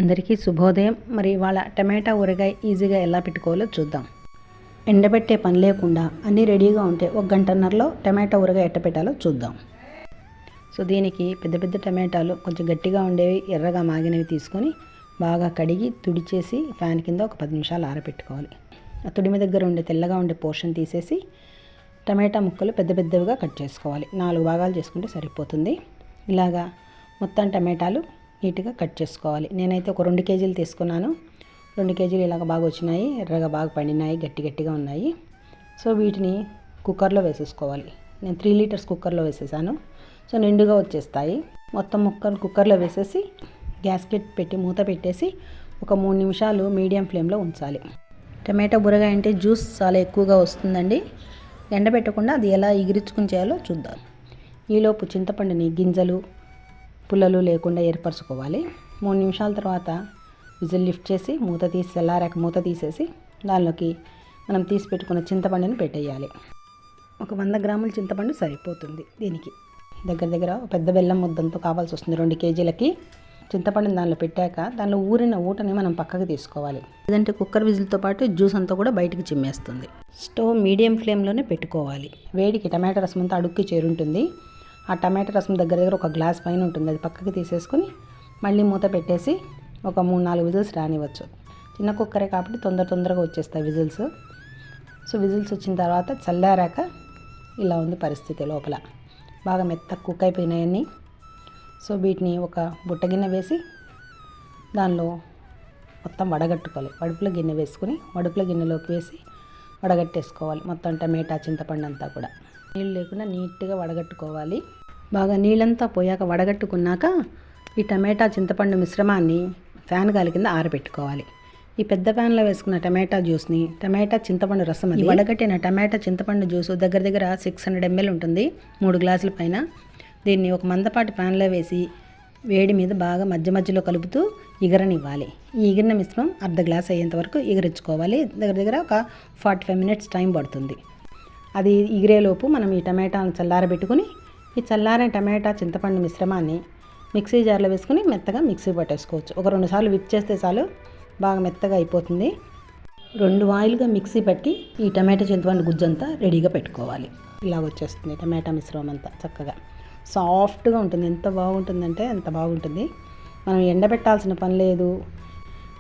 అందరికీ శుభోదయం. మరి ఇవాళ టమాటా ఊరగాయ ఈజీగా ఎలా పెట్టుకోవాలో చూద్దాం. ఎండబెట్టే పని లేకుండా అన్నీ రెడీగా ఉంటే 1 గంటన్నరలో టమాటా ఊరగాయ ఎట్ట పెట్టాలో చూద్దాం. సో దీనికి పెద్ద పెద్ద టమాటాలు కొంచెం గట్టిగా ఉండేవి, ఎర్రగా మాగినవి తీసుకొని బాగా కడిగి తుడిచేసి ఫ్యాన్ కింద ఒక 10 నిమిషాలు ఆరబెట్టుకోవాలి. ఆ తుడిమి దగ్గర ఉండే తెల్లగా ఉండే పోర్షన్ తీసేసి టమాటా ముక్కలు పెద్ద పెద్దవిగా కట్ చేసుకోవాలి. 4 భాగాలు చేసుకుంటే సరిపోతుంది. ఇలాగా మొత్తం టమాటాలు నీట్గా కట్ చేసుకోవాలి. నేనైతే ఒక 2 కేజీలు తీసుకున్నాను. 2 కేజీలు ఇలాగ బాగా వచ్చినాయి, ఎర్రగా బాగా పండినాయి, గట్టిగా ఉన్నాయి. సో వీటిని కుక్కర్లో వేసేసుకోవాలి. నేను 3 లీటర్స్ కుక్కర్లో వేసేసాను. సో నిండుగా వచ్చేస్తాయి. మొత్తం ముక్కలు కుక్కర్లో వేసేసి గ్యాస్కెట్ పెట్టి మూత పెట్టేసి ఒక 3 నిమిషాలు మీడియం ఫ్లేమ్లో ఉంచాలి. టమాటా ఊరగాయ అంటే జ్యూస్ చాలా ఎక్కువగా వస్తుందండి. ఎండబెట్టకుండా అది ఎలా ఎగిరించుకుని చేయాలో చూద్దాం. ఈలోపు చింతపండుని గింజలు పుల్లలు లేకుండా ఏర్పరచుకోవాలి. 3 నిమిషాల తర్వాత విజిల్ లిఫ్ట్ చేసి మూత తీసి చల్లారాక మూత తీసేసి దానిలోకి మనం తీసి పెట్టుకున్న చింతపండుని పెట్టేయాలి. ఒక 100 గ్రాముల చింతపండు సరిపోతుంది. దీనికి దగ్గర పెద్ద బెల్లం ముద్దంతో కావాల్సి వస్తుంది. 2 కేజీలకి చింతపండుని దానిలో పెట్టాక దానిలో ఊరిన ఊటని మనం పక్కకు తీసుకోవాలి. లేదంటే కుక్కర్ విజిల్తో పాటు జ్యూస్ అంతా కూడా బయటికి చిమ్మేస్తుంది. స్టవ్ మీడియం ఫ్లేమ్లోనే పెట్టుకోవాలి. వేడికి టమాటా రసం అంతా అడుక్కి చేరుంటుంది. ఆ టమాటా రసం దగ్గర ఒక గ్లాస్ పైన ఉంటుంది. అది పక్కకి తీసేసుకుని మళ్ళీ మూత పెట్టేసి ఒక 3-4 విజిల్స్ రానివ్వచ్చు. చిన్న కుక్కరే కాబట్టి తొందరగా వచ్చేస్తాయి విజిల్స్. సో విజిల్స్ వచ్చిన తర్వాత చల్లారాక ఇలా ఉంది పరిస్థితి. లోపల బాగా మెత్తగా కుక్ అయిపోయినాయన్నీ. సో వీటిని ఒక బుట్ట గిన్నె వేసి దానిలో మొత్తం వడగట్టుకోవాలి. వడుపుల గిన్నె వేసుకుని వడుపుల గిన్నెలోకి వేసి వడగట్టేసుకోవాలి. మొత్తం టమాటా చింతపండు అంతా కూడా నీళ్ళు లేకుండా నీట్గా వడగట్టుకోవాలి. బాగా నీళ్ళంతా పోయాక వడగట్టుకున్నాక ఈ టమాటా చింతపండు మిశ్రమాన్ని ఫ్యాన్ గాలి కింద ఆరబెట్టుకోవాలి. ఈ పెద్ద ప్యాన్లో వేసుకున్న టమాటా జ్యూస్ని టమాటా చింతపండు రసం అది వడగట్టిన టమాటా చింతపండు జ్యూస్ దగ్గర 600 ml ఉంటుంది. 3 గ్లాసుల పైన. దీన్ని ఒక మందపాటి ప్యాన్లో వేసి వేడి మీద బాగా మధ్యలో కలుపుతూ ఎగరనివ్వాలి. ఈ ఎగిరిన మిశ్రమం అర్ధ గ్లాస్ అయ్యేంత వరకు ఎగరించుకోవాలి. దగ్గర ఒక 45 minutes టైం పడుతుంది. అది ఎగిరేలోపు మనం ఈ టమాటాలను చల్లారబెట్టుకుని ఈ చల్లారిన టమాటా చింతపండు మిశ్రమాన్ని మిక్సీ జార్లో వేసుకుని మెత్తగా మిక్సీ పట్టేసుకోవచ్చు. ఒక 2 సార్లు విప్ చేస్తే చాలు, బాగా మెత్తగా అయిపోతుంది. 2 వాయిలుగా మిక్సీ పట్టి ఈ టమాటా చింతపండు గుజ్జంతా రెడీగా పెట్టుకోవాలి. ఇలాగ వచ్చేస్తుంది టమాటా మిశ్రమం అంతా చక్కగా సాఫ్ట్గా ఉంటుంది. ఎంత బాగుంటుందంటే అంత బాగుంటుంది. మనం ఎండబెట్టాల్సిన పని లేదు.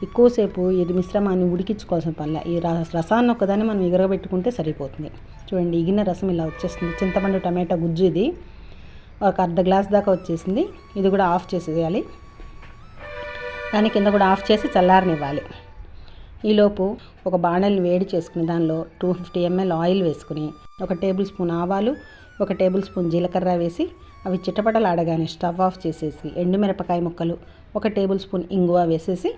ఎక్కువసేపు ఈ మిశ్రమాన్ని ఉడికించుకోవాల్సిన పనిలే. ఈ రసాన్ని ఒక్కదాన్ని మనం ఎగరబెట్టుకుంటే సరిపోతుంది. చూడండి, ఎగిన రసం ఇలా వచ్చేస్తుంది. చింతపండు టమాటా గుజ్జు ఇది ఒక అర్ధ గ్లాస్ దాకా వచ్చేసింది. ఇది కూడా ఆఫ్ చేసేయాలి. దాని కింద కూడా ఆఫ్ చేసి చల్లారనివ్వాలి. ఈలోపు ఒక బాణలిని వేడి చేసుకుని దానిలో 250 ml ఆయిల్ వేసుకుని 1 టేబుల్ స్పూన్ ఆవాలు 1 టేబుల్ స్పూన్ జీలకర్ర వేసి అవి చిటపటలాడగానే స్టవ్ ఆఫ్ చేసేసి ఎండుమిరపకాయ ముక్కలు 1 టేబుల్ స్పూన్ ఇంగువ వేసేసి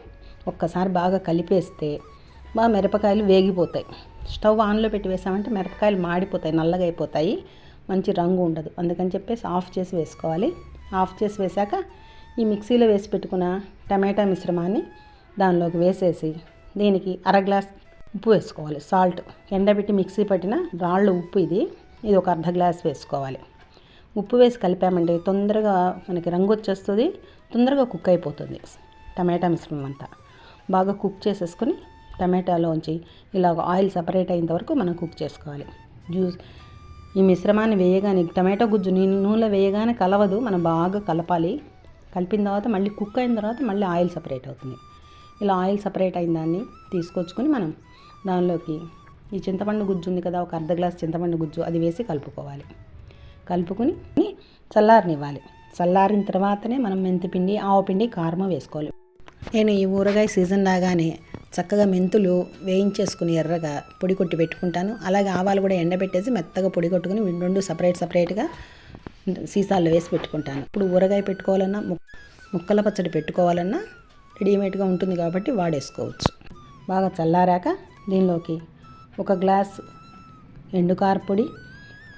ఒక్కసారి బాగా కలిపేస్తే బాగా మిరపకాయలు వేగిపోతాయి. స్టవ్ ఆన్లో పెట్టి వేసామంటే మిరపకాయలు మాడిపోతాయి, నల్లగా అయిపోతాయి, మంచి రంగు ఉండదు. అందుకని చెప్పేసి ఆఫ్ చేసి వేసుకోవాలి. ఆఫ్ చేసి వేసాక ఈ మిక్సీలో వేసి పెట్టుకున్న టమాటా మిశ్రమాన్ని దానిలోకి వేసేసి దీనికి అర గ్లాస్ ఉప్పు వేసుకోవాలి. సాల్ట్ ఎండబెట్టి మిక్సీ పట్టిన రాళ్ళు ఉప్పు ఇది ఒక అర్ధ గ్లాస్ వేసుకోవాలి. ఉప్పు వేసి కలిపామంటే తొందరగా మనకి రంగు వచ్చేస్తుంది, తొందరగా కుక్ అయిపోతుంది. టమాటా మిశ్రమం అంతా బాగా కుక్ చేసేసుకుని టమాటాలోంచి ఇలాగ ఆయిల్ సపరేట్ అయ్యేంత వరకు మనం కుక్ చేసుకోవాలి. ఈ మిశ్రమాన్ని వేయగానే టమాటా గుజ్జు నూనెలో వేయగానే కలవదు, మనం బాగా కలపాలి. కలిపిన తర్వాత మళ్ళీ కుక్ అయిన తర్వాత మళ్ళీ ఆయిల్ సపరేట్ అవుతుంది. ఇలా ఆయిల్ సపరేట్ అయిన దాన్ని తీసుకొచ్చుకొని మనం దానిలోకి ఈ చింతపండు గుజ్జు ఉంది కదా, ఒక అర్ధ గ్లాస్ చింతపండు గుజ్జు అది వేసి కలుపుకోవాలి. కలుపుకొని చల్లారనివ్వాలి. చల్లారిన తర్వాతనే మనం మెంతిపిండి ఆవపిండి కారం వేసుకోవాలి. నేను ఈ ఊరగాయ సీజన్ లాగానే చక్కగా మెంతులు వేయించేసుకుని ఎర్రగా పొడి కొట్టి పెట్టుకుంటాను. అలాగే ఆవాలు కూడా ఎండబెట్టేసి మెత్తగా పొడి కొట్టుకుని 2 సపరేట్గా సీసాల్లో వేసి పెట్టుకుంటాను. ఇప్పుడు ఊరగాయ పెట్టుకోవాలన్నా ముక్కల పచ్చడి పెట్టుకోవాలన్నా రెడీమేడ్గా ఉంటుంది కాబట్టి వాడేసుకోవచ్చు. బాగా చల్లారాక దీనిలోకి 1 గ్లాస్ ఎండు కారపొడి,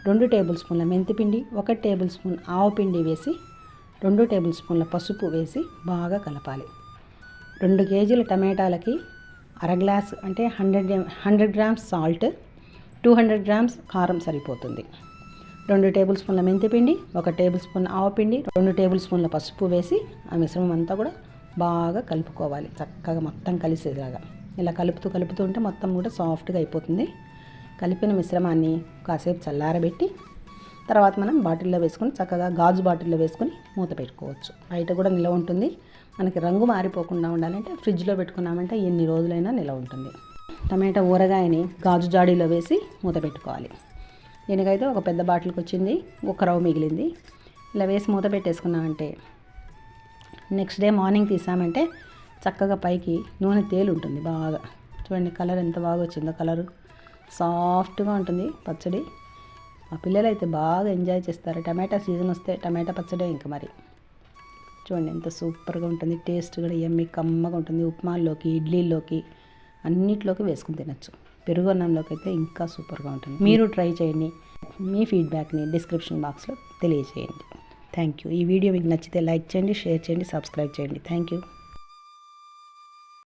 2 టేబుల్ స్పూన్ల మెంతిపిండి, 1 టేబుల్ స్పూన్ ఆవపిండి వేసి 2 టేబుల్ స్పూన్ల పసుపు వేసి బాగా కలపాలి. 2 కేజీల టమాటాలకి అర గ్లాస్ అంటే 100 గ్రామ్స్ సాల్ట్, 200 గ్రామ్స్ కారం సరిపోతుంది. 2 టేబుల్ స్పూన్ల మెంతిపిండి, 1 టేబుల్ స్పూన్ ఆవపిండి, 2 టేబుల్ స్పూన్ల పసుపు వేసి ఆ మిశ్రమం అంతా కూడా బాగా కలుపుకోవాలి, చక్కగా మొత్తం కలిసేలాగా. ఇలా కలుపుతూ ఉంటే మొత్తం కూడా సాఫ్ట్గా అయిపోతుంది. కలిపిన మిశ్రమాన్ని కాసేపు చల్లారబెట్టి తర్వాత మనం బాటిల్లో వేసుకొని చక్కగా గాజు బాటిల్లో వేసుకొని మూత పెట్టుకోవచ్చు. బయట కూడా నిల్వ ఉంటుంది. మనకి రంగు మారిపోకుండా ఉండాలంటే ఫ్రిడ్జ్లో పెట్టుకున్నామంటే ఎన్ని రోజులైనా నిల్వ ఉంటుంది. టమాటా ఊరగాయని గాజు జాడీలో వేసి మూత పెట్టుకోవాలి. దీనికైతే ఒక పెద్ద బాటిల్కి వచ్చింది, ఒక రవ్వ మిగిలింది. ఇలా వేసి మూత పెట్టేసుకున్నామంటే నెక్స్ట్ డే మార్నింగ్ తీసామంటే చక్కగా పైకి నూనె తేలి ఉంటుంది బాగా. చూడండి కలర్ ఎంత బాగా వచ్చిందో, కలరు సాఫ్ట్గా ఉంటుంది పచ్చడి. మా పిల్లలు అయితే బాగా ఎంజాయ్ చేస్తారు. టమాటా సీజన్ వస్తే టమాటా పచ్చడే ఇంకా మరి. చూడండి ఎంత సూపర్గా ఉంటుంది, టేస్ట్ కూడా ఎమ్మి కమ్మగా ఉంటుంది. ఉప్మాల్లోకి, ఇడ్లీల్లోకి అన్నిట్లోకి వేసుకుని తినచ్చు. పెరుగు అన్నంలోకి అయితే ఇంకా సూపర్గా ఉంటుంది. మీరు ట్రై చేయండి. మీ ఫీడ్బ్యాక్ని డిస్క్రిప్షన్ బాక్స్లో తెలియజేయండి. Thank you. ఈ వీడియో మీకు నచ్చితే లైక్ చేయండి, షేర్ చేయండి, సబ్స్క్రైబ్ చేయండి. Thank you.